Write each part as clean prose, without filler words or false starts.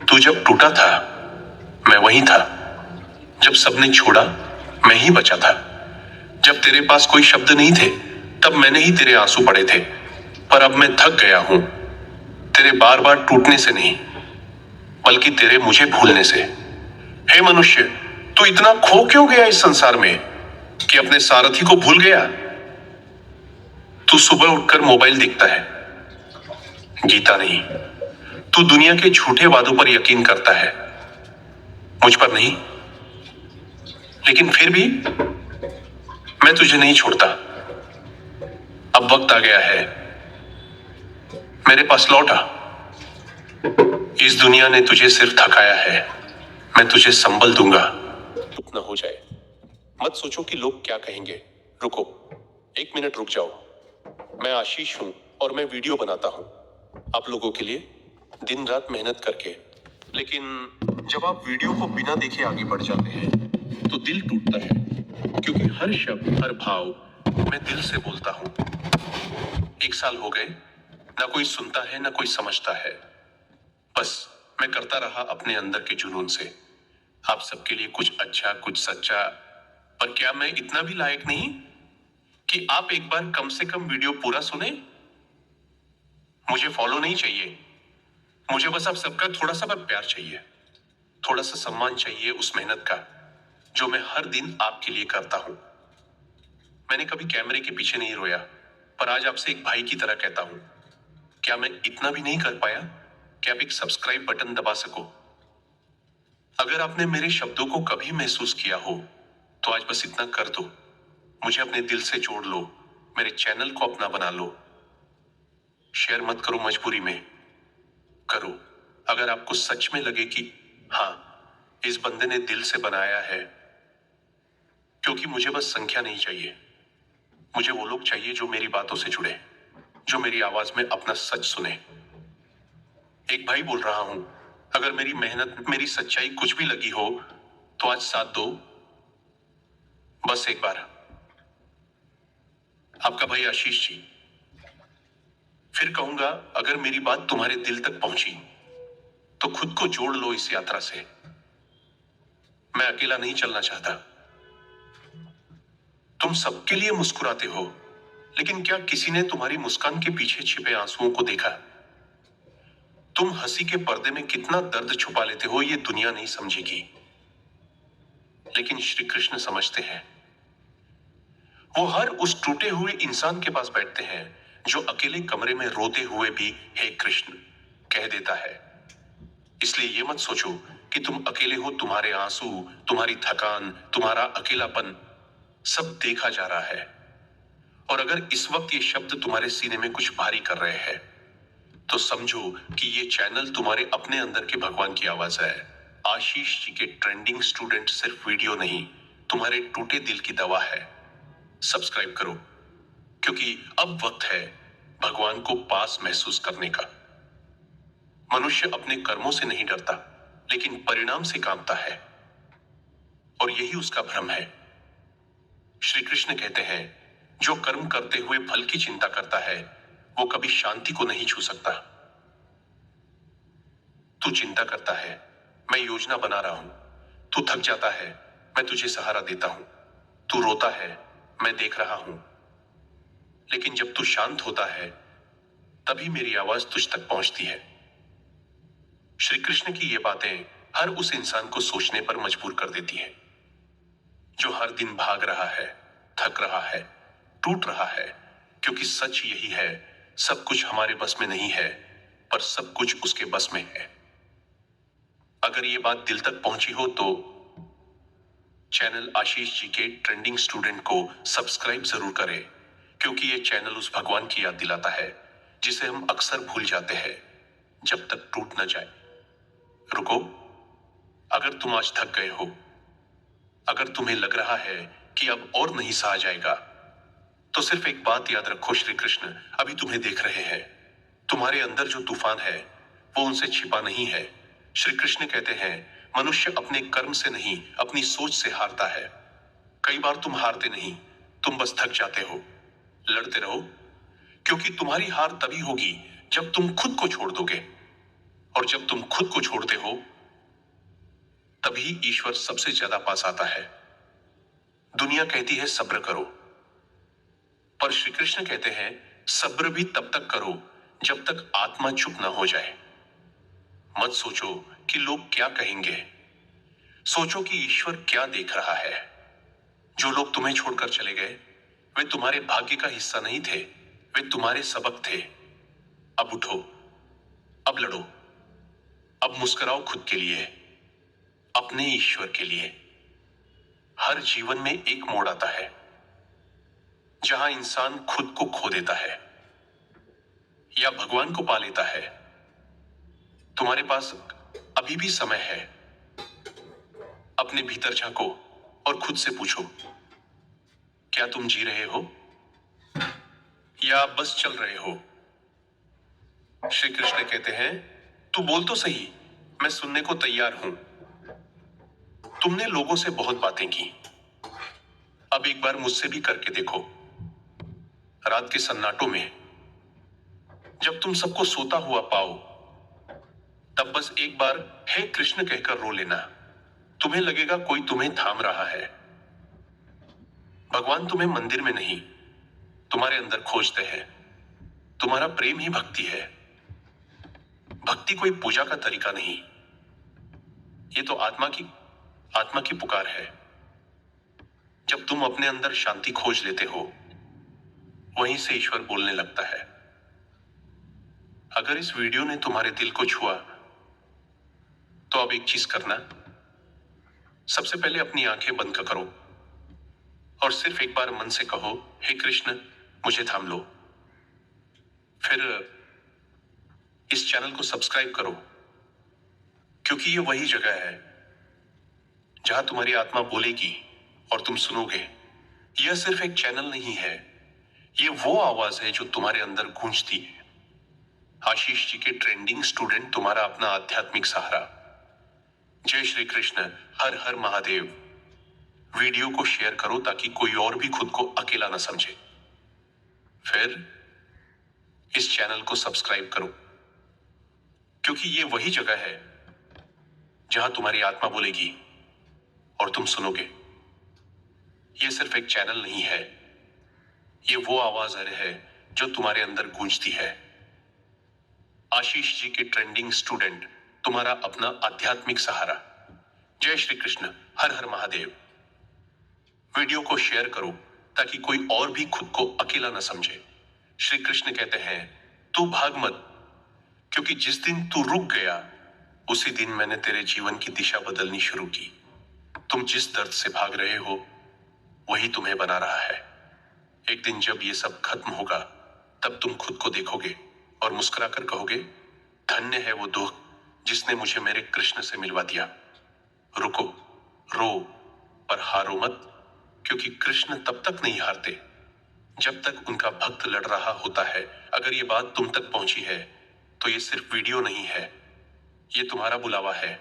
तू जब टूटा था मैं वहीं था, जब सबने छोड़ा मैं ही बचा था, जब तेरे पास कोई शब्द नहीं थे तब मैंने ही तेरे आंसू पड़े थे। पर अब मैं थक गया हूं, तेरे बार बार टूटने से नहीं बल्कि तेरे मुझे भूलने से। हे मनुष्य, तू इतना खो क्यों गया इस संसार में कि अपने सारथी को भूल गया? तू सुबह उठकर मोबाइल देखता है, जीता नहीं। तू दुनिया के झूठे वादों पर यकीन करता है, मुझ पर नहीं। लेकिन फिर भी मैं तुझे नहीं छोड़ता। अब वक्त आ गया है, मेरे पास लौट आ। इस दुनिया ने तुझे सिर्फ थकाया है, मैं तुझे संभल दूंगा। चुप न हो जाए, मत सोचो कि लोग क्या कहेंगे। रुको, 1 मिनट रुक जाओ। मैं आशीष हूं और मैं वीडियो बनाता हूं आप लोगों के लिए, दिन रात मेहनत करके। लेकिन जब आप वीडियो को बिना देखे आगे बढ़ जाते हैं तो दिल टूटता है, क्योंकि हर शब्द हर भाव मैं दिल से बोलता हूं। 1 साल हो गए, ना कोई सुनता है ना कोई समझता है। बस मैं करता रहा अपने अंदर के जुनून से, आप सबके लिए कुछ अच्छा कुछ सच्चा। पर क्या मैं इतना भी लायक नहीं कि आप एक बार कम से कम वीडियो पूरा सुने? मुझे फॉलो नहीं चाहिए, मुझे बस आप सबका थोड़ा सा प्यार चाहिए, थोड़ा सा सम्मान चाहिए उस मेहनत का जो मैं हर दिन आपके लिए करता हूं। मैंने कभी कैमरे के पीछे नहीं रोया, पर आज आपसे एक भाई की तरह कहता हूं, क्या मैं इतना भी नहीं कर पाया कि आप एक सब्सक्राइब बटन दबा सको? अगर आपने मेरे शब्दों को कभी महसूस किया हो तो आज बस इतना कर दो, मुझे अपने दिल से जोड़ लो, मेरे चैनल को अपना बना लो। शेयर मत करो मजबूरी में, करो अगर आपको सच में लगे कि हाँ, इस बंदे ने दिल से बनाया है। क्योंकि मुझे बस संख्या नहीं चाहिए, मुझे वो लोग चाहिए जो मेरी बातों से जुड़े, जो मेरी आवाज में अपना सच सुने। एक भाई बोल रहा हूं, अगर मेरी मेहनत मेरी सच्चाई कुछ भी लगी हो तो आज साथ दो, बस एक बार। आपका भाई आशीष जी। फिर कहूंगा, अगर मेरी बात तुम्हारे दिल तक पहुंची तो खुद को जोड़ लो इस यात्रा से। मैं अकेला नहीं चलना चाहता। तुम सबके लिए मुस्कुराते हो, लेकिन क्या किसी ने तुम्हारी मुस्कान के पीछे छिपे आंसुओं को देखा? तुम हंसी के पर्दे में कितना दर्द छुपा लेते हो ये दुनिया नहीं समझेगी, लेकिन श्री कृष्ण समझते हैं। वो हर उस टूटे हुए इंसान के पास बैठते हैं जो अकेले कमरे में रोते हुए भी हे कृष्ण कह देता है। इसलिए ये मत सोचो कि तुम अकेले हो, तुम्हारे आंसू, तुम्हारी थकान, तुम्हारा अकेलापन सब देखा जा रहा है। और अगर इस वक्त ये शब्द तुम्हारे सीने में कुछ भारी कर रहे हैं तो समझो कि ये चैनल तुम्हारे अपने अंदर के भगवान की आवाज है। आशीष जी के ट्रेंडिंग स्टूडेंट सिर्फ वीडियो नहीं, तुम्हारे टूटे दिल की दवा है। सब्सक्राइब करो, क्योंकि अब वक्त है भगवान को पास महसूस करने का। मनुष्य अपने कर्मों से नहीं डरता, लेकिन परिणाम से कांपता है, और यही उसका भ्रम है। श्री कृष्ण कहते हैं, जो कर्म करते हुए फल की चिंता करता है वो कभी शांति को नहीं छू सकता। तू चिंता करता है, मैं योजना बना रहा हूं। तू थक जाता है, मैं तुझे सहारा देता हूं। तू रोता है, मैं देख रहा हूं। लेकिन जब तू शांत होता है तभी मेरी आवाज तुझ तक पहुंचती है। श्री कृष्ण की ये बातें हर उस इंसान को सोचने पर मजबूर कर देती हैं जो हर दिन भाग रहा है, थक रहा है, टूट रहा है। क्योंकि सच यही है, सब कुछ हमारे बस में नहीं है, पर सब कुछ उसके बस में है। अगर ये बात दिल तक पहुंची हो तो चैनल आशीष जी के ट्रेंडिंग स्टूडेंट को सब्सक्राइब जरूर करें, क्योंकि ये चैनल उस भगवान की याद दिलाता है जिसे हम अक्सर भूल जाते हैं जब तक टूट न जाए। रुको, अगर तुम आज थक गए हो, अगर तुम्हें लग रहा है कि अब और नहीं सहा जाएगा, तो सिर्फ एक बात याद रखो, श्री कृष्ण अभी तुम्हें देख रहे हैं। तुम्हारे अंदर जो तूफान है वो उनसे छिपा नहीं है। श्री कृष्ण कहते हैं, मनुष्य अपने कर्म से नहीं अपनी सोच से हारता है। कई बार तुम हारते नहीं, तुम बस थक जाते हो। लड़ते रहो, क्योंकि तुम्हारी हार तभी होगी जब तुम खुद को छोड़ दोगे, और जब तुम खुद को छोड़ते हो तभी ईश्वर सबसे ज्यादा पास आता है। दुनिया कहती है सब्र करो, पर श्री कृष्ण कहते हैं सब्र भी तब तक करो जब तक आत्मा चुप न हो जाए। मत सोचो कि लोग क्या कहेंगे, सोचो कि ईश्वर क्या देख रहा है। जो लोग तुम्हें छोड़कर चले गए वे तुम्हारे भाग्य का हिस्सा नहीं थे, वे तुम्हारे सबक थे। अब उठो, अब लड़ो, अब मुस्कुराओ खुद के लिए, अपने ईश्वर के लिए। हर जीवन में एक मोड़ आता है जहां इंसान खुद को खो देता है या भगवान को पा लेता है। तुम्हारे पास अभी भी समय है। अपने भीतर झांको और खुद से पूछो, क्या तुम जी रहे हो या बस चल रहे हो? श्री कृष्ण कहते हैं तू बोल तो सही, मैं सुनने को तैयार हूं। तुमने लोगों से बहुत बातें की, अब एक बार मुझसे भी करके देखो। रात के सन्नाटों में जब तुम सबको सोता हुआ पाओ, तब बस एक बार हे कृष्ण कहकर रो लेना। तुम्हें लगेगा कोई तुम्हें थाम रहा है। भगवान तुम्हें मंदिर में नहीं, तुम्हारे अंदर खोजते हैं। तुम्हारा प्रेम ही भक्ति है। भक्ति कोई पूजा का तरीका नहीं, ये तो आत्मा की पुकार है। जब तुम अपने अंदर शांति खोज लेते हो, वहीं से ईश्वर बोलने लगता है। अगर इस वीडियो ने तुम्हारे दिल को छुआ, तो अब एक चीज करना, सबसे पहले अपनी आंखें बंद करो और सिर्फ एक बार मन से कहो, हे कृष्ण मुझे थाम लो। फिर इस चैनल को सब्सक्राइब करो, क्योंकि ये वही जगह है जहां तुम्हारी आत्मा बोलेगी और तुम सुनोगे। यह सिर्फ एक चैनल नहीं है, ये वो आवाज है जो तुम्हारे अंदर गूंजती है। आशीष जी के ट्रेंडिंग स्टूडेंट, तुम्हारा अपना आध्यात्मिक सहारा। जय श्री कृष्ण, हर हर महादेव। वीडियो को शेयर करो ताकि कोई और भी खुद को अकेला न समझे। फिर इस चैनल को सब्सक्राइब करो, क्योंकि ये वही जगह है जहां तुम्हारी आत्मा बोलेगी और तुम सुनोगे। ये सिर्फ एक चैनल नहीं है, ये वो आवाज है जो तुम्हारे अंदर गूंजती है। आशीष जी के ट्रेंडिंग स्टूडेंट, तुम्हारा अपना आध्यात्मिक सहारा। जय श्री कृष्ण, हर हर महादेव। वीडियो को शेयर करो ताकि कोई और भी खुद को अकेला न समझे। श्री कृष्ण कहते हैं तू भाग मत, क्योंकि जिस दिन तू रुक गया उसी दिन मैंने तेरे जीवन की दिशा बदलनी शुरू की। तुम जिस दर्द से भाग रहे हो वही तुम्हें बना रहा है। एक दिन जब ये सब खत्म होगा, तब तुम खुद को देखोगे और मुस्कुराकर कहोगे, धन्य है वो दुख जिसने मुझे मेरे कृष्ण से मिलवा दिया। रुको, रो, पर हारो मत, क्योंकि कृष्ण तब तक नहीं हारते जब तक उनका भक्त लड़ रहा होता है। अगर ये बात तुम तक पहुंची है तो ये सिर्फ वीडियो नहीं है, ये तुम्हारा बुलावा है।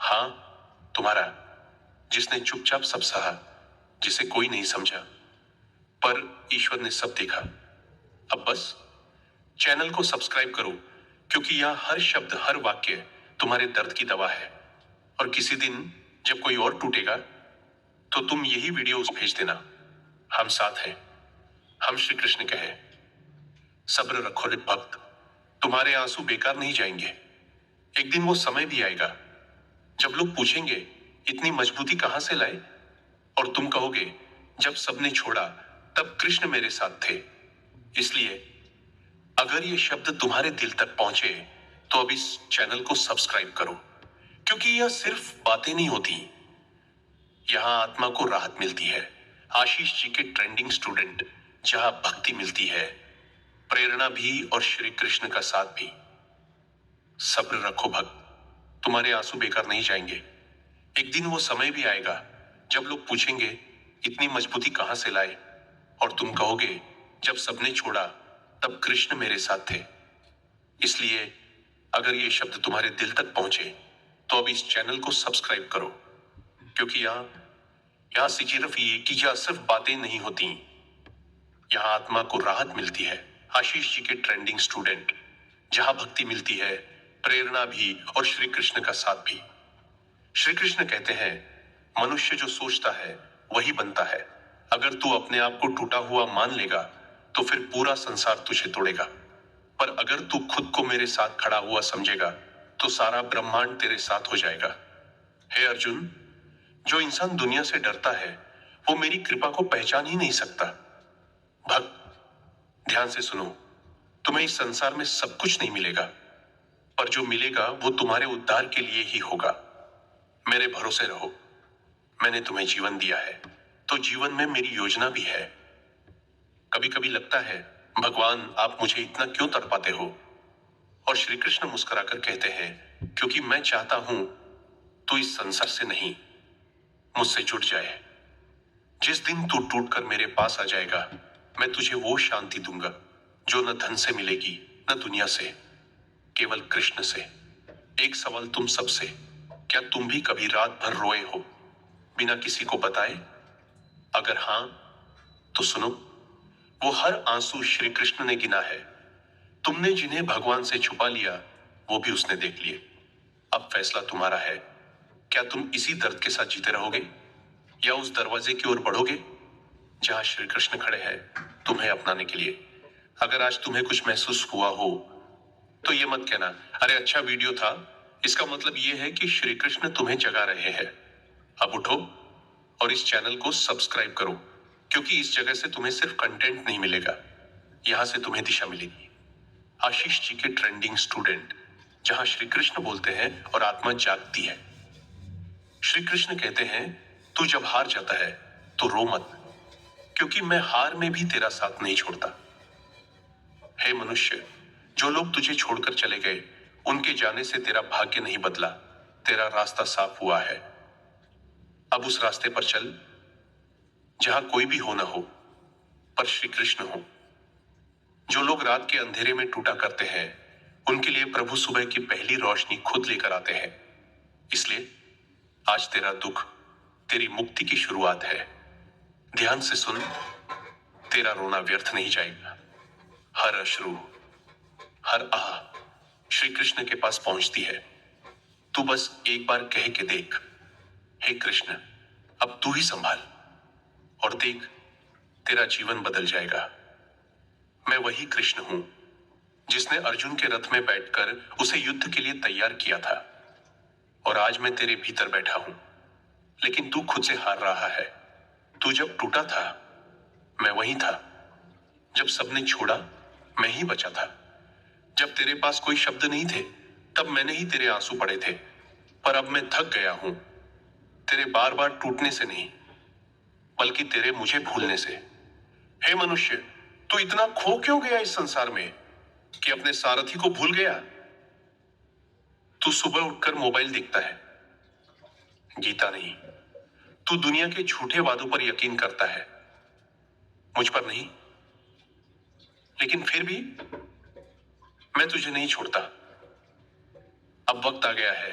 हाँ, तुम्हारा, जिसने चुपचाप सब सहा, जिसे कोई नहीं समझा, पर ईश्वर ने सब देखा। अब बस चैनल को सब्सक्राइब करो, क्योंकि यहां हर शब्द, हर वाक्य तुम्हारे दर्द की दवा है। और किसी दिन जब कोई और टूटेगा तो तुम यही वीडियो भेज देना। हम साथ हैं, हम श्री कृष्ण के हैं। सब्र रखो रे भक्त, तुम्हारे आंसू बेकार नहीं जाएंगे। एक दिन वो समय भी आएगा जब लोग पूछेंगे इतनी मजबूती कहां से लाए, और तुम कहोगे जब सबने छोड़ा तब कृष्ण मेरे साथ थे। इसलिए अगर ये शब्द तुम्हारे दिल तक पहुंचे तो अब इस चैनल को सब्सक्राइब करो, क्योंकि यह सिर्फ बातें नहीं होती, यहां आत्मा को राहत मिलती है। आशीष जी के ट्रेंडिंग स्टूडेंट, जहां भक्ति मिलती है, प्रेरणा भी और श्री कृष्ण का साथ भी। सब्र रखो भक्त, तुम्हारे आंसू बेकार नहीं जाएंगे। एक दिन वो समय भी आएगा जब लोग पूछेंगे इतनी मजबूती कहां से लाए, और तुम कहोगे जब सबने छोड़ा तब कृष्ण मेरे साथ थे। इसलिए अगर ये शब्द तुम्हारे दिल तक पहुंचे तो अब इस चैनल को सब्सक्राइब करो, क्योंकि यहां सिर्फ ये कि यह सिर्फ बातें नहीं होती, यहां आत्मा को राहत मिलती है। आशीष जी के ट्रेंडिंग स्टूडेंट, जहां भक्ति मिलती है, प्रेरणा भी और श्री कृष्ण का साथ भी। श्री कृष्ण कहते हैं, मनुष्य जो सोचता है वही बनता है। अगर तू अपने आप को टूटा हुआ मान लेगा तो फिर पूरा संसार तुझे तोड़ेगा, पर अगर तू खुद को मेरे साथ खड़ा हुआ समझेगा तो सारा ब्रह्मांड तेरे साथ हो जाएगा। हे अर्जुन, जो इंसान दुनिया से डरता है वो मेरी कृपा को पहचान ही नहीं सकता। भक्त, ध्यान से सुनो, तुम्हें इस संसार में सब कुछ नहीं मिलेगा, पर जो मिलेगा वो तुम्हारे उद्धार के लिए ही होगा। मेरे भरोसे रहो, मैंने तुम्हें जीवन दिया है तो जीवन में मेरी योजना भी है। कभी कभी लगता है, भगवान आप मुझे इतना क्यों तड़पाते हो? और श्री कृष्ण मुस्कुराकर कहते हैं, क्योंकि मैं चाहता हूं तू इस संसार से नहीं, मुझसे जुड़ जाए। जिस दिन तू टूटकर मेरे पास आ जाएगा, मैं तुझे वो शांति दूंगा जो न धन से मिलेगी न दुनिया से, केवल कृष्ण से। एक सवाल तुम सबसे, क्या तुम भी कभी रात भर रोए हो बिना किसी को बताए? अगर हां तो सुनो, वो हर आंसू श्री कृष्ण ने गिना है। तुमने जिन्हें भगवान से छुपा लिया वो भी उसने देख लिए। अब फैसला तुम्हारा है, क्या तुम इसी दर्द के साथ जीते रहोगे या उस दरवाजे की ओर बढ़ोगे जहां श्री कृष्ण खड़े हैं तुम्हें अपनाने के लिए। अगर आज तुम्हें कुछ महसूस हुआ हो तो ये मत कहना, अरे अच्छा वीडियो था। इसका मतलब ये है कि श्री कृष्ण तुम्हें जगा रहे हैं। अब उठो और इस चैनल को सब्सक्राइब करो, क्योंकि इस जगह से तुम्हें सिर्फ कंटेंट नहीं मिलेगा, यहां से तुम्हें दिशा मिलेगी। आशीष जी के ट्रेंडिंग स्टूडेंट, जहां श्री कृष्ण बोलते हैं और आत्मा जागती है। श्री कृष्ण कहते हैं, तू जब हार जाता है तो रो मत, क्योंकि मैं हार में भी तेरा साथ नहीं छोड़ता। हे मनुष्य, जो लोग तुझे छोड़कर चले गए उनके जाने से तेरा भाग्य नहीं बदला, तेरा रास्ता साफ हुआ है। अब उस रास्ते पर चल जहां कोई भी हो ना हो, पर श्री कृष्ण हो। जो लोग रात के अंधेरे में टूटा करते हैं उनके लिए प्रभु सुबह की पहली रोशनी खुद लेकर आते हैं। इसलिए आज तेरा दुख तेरी मुक्ति की शुरुआत है। ध्यान से सुन, तेरा रोना व्यर्थ नहीं जाएगा। हर अश्रु, हर आह श्री कृष्ण के पास पहुंचती है। तू बस एक बार कह के देख, हे कृष्ण अब तू ही संभाल, और देख तेरा जीवन बदल जाएगा। मैं वही कृष्ण हूं जिसने अर्जुन के रथ में बैठकर उसे युद्ध के लिए तैयार किया था, और आज मैं तेरे भीतर बैठा हूं, लेकिन तू खुद से हार रहा है। तू जब टूटा था मैं वहीं था, जब सबने छोड़ा मैं ही बचा था, जब तेरे पास कोई शब्द नहीं थे तब मैंने ही तेरे आंसू पड़े थे। पर अब मैं थक गया हूं, तेरे बार बार टूटने से नहीं, बल्कि तेरे मुझे भूलने से। हे मनुष्य, तू इतना खो क्यों गया इस संसार में कि अपने सारथी को भूल गया? तू सुबह उठकर मोबाइल देखता है, गीता नहीं। तू दुनिया के झूठे वादों पर यकीन करता है, मुझ पर नहीं। लेकिन फिर भी मैं तुझे नहीं छोड़ता। अब वक्त आ गया है,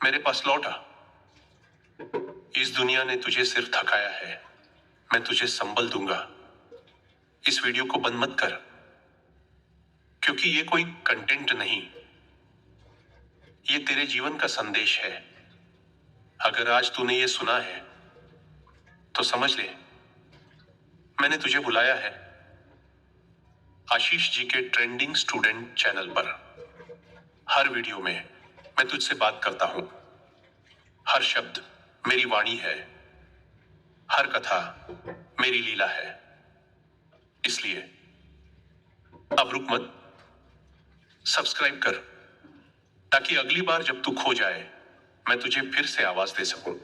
मेरे पास लौट आ। इस दुनिया ने तुझे सिर्फ थकाया है, मैं तुझे संबल दूंगा। इस वीडियो को बंद मत कर, क्योंकि ये कोई कंटेंट नहीं, ये तेरे जीवन का संदेश है। अगर आज तूने ये सुना है तो समझ ले, मैंने तुझे बुलाया है आशीष जी के ट्रेंडिंग स्टूडेंट चैनल पर। हर वीडियो में मैं तुझसे बात करता हूं, हर शब्द मेरी वाणी है, हर कथा मेरी लीला है। इसलिए अब रुक मत, सब्सक्राइब कर, ताकि अगली बार जब तू खो जाए मैं तुझे फिर से आवाज दे सकूं।